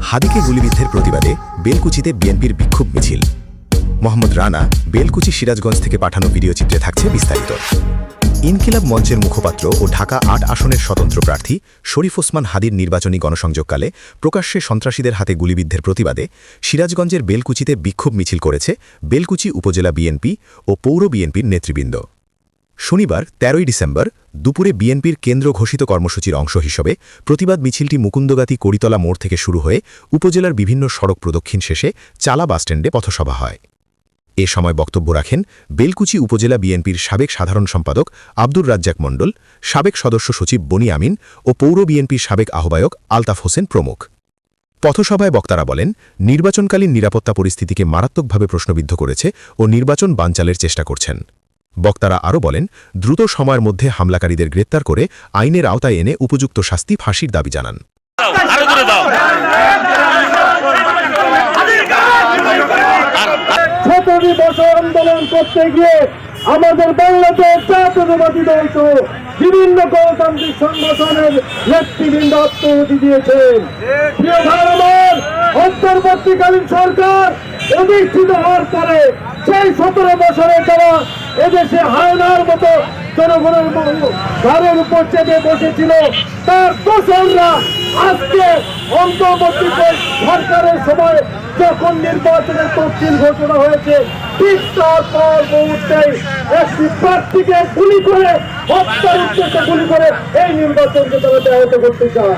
হাদিকে গুলিবিদ্ধের প্রতিবাদে বেলকুচিতে বিএনপির বিক্ষোভ মিছিল। মোহাম্মদ রানা বেলকুচি সিরাজগঞ্জ থেকে পাঠানো ভিডিওচিত্রে থাকছে বিস্তারিত। ইনকিলাব মঞ্চের মুখপাত্র ও ঢাকা ৮ আসনের স্বতন্ত্র প্রার্থী শরীফ ওসমান হাদির নির্বাচনী গণসংযোগকালে প্রকাশ্যে সন্ত্রাসীদের হাতে গুলিবিদ্ধের প্রতিবাদে সিরাজগঞ্জের বেলকুচিতে বিক্ষোভ মিছিল করেছে বেলকুচি উপজেলা বিএনপি ও পৌর বিএনপির নেতৃবৃন্দ। শনিবার ১৩ ডিসেম্বর দুপুরে বিএনপির কেন্দ্র ঘোষিত কর্মসূচির অংশ হিসেবে প্রতিবাদ মিছিলটি মুকুন্দগাতি কড়িতলা মোড় থেকে শুরু হয়ে উপজেলার বিভিন্ন সড়ক প্রদক্ষিণ শেষে চালা বাসস্ট্যান্ডে পথসভা হয়। এ সময় বক্তব্য রাখেন বেলকুচি উপজেলা বিএনপির সাবেক সাধারণ সম্পাদক আব্দুর রাজ্জাক মণ্ডল, সাবেক সদস্য সচিব বনি আমিন ও পৌর বিএনপির সাবেক আহ্বায়ক আলতাফ হোসেন প্রমুখ। পথসভায় বক্তারা বলেন, নির্বাচনকালীন নিরাপত্তা পরিস্থিতিকে মারাত্মকভাবে প্রশ্নবিদ্ধ করেছে ও নির্বাচন বানচালের চেষ্টা করছেন। বক্তারা আরও বলেন, দ্রুত সময়ের মধ্যে হামলাকারীদের গ্রেপ্তার করে আইনের আওতায় এনে উপযুক্ত শাস্তি ফাঁসির দাবি জানান। আন্দোলন করতে গিয়ে আমাদের বাংলাদেশ জাতীয়তাবাদী দল বিভিন্ন গণতান্ত্রিক সংগঠনের নেতৃবৃন্দ আত্মহতি দিয়েছেন। প্রিয় ভাই আমার, অন্তর্বর্তীকালীন সরকার অধিষ্ঠিত হওয়ার পরে সেই ১৭ বছরে যারা এদেশে হায়নার মতো জনগণের ঘরের উপর চেপে বসেছিল, তার দোসররা আজকে অন্তর্বর্তী সরকারের সময় যখন নির্বাচনের তফসিল ঘোষণা হয়েছে, ঠিক তারপর মুহূর্তেই একটি প্রার্থীকে গুলি করে হত্যার উদ্দেশ্যে গুলি করে এই নির্বাচনকে তারা ব্যাহত করতে চায়।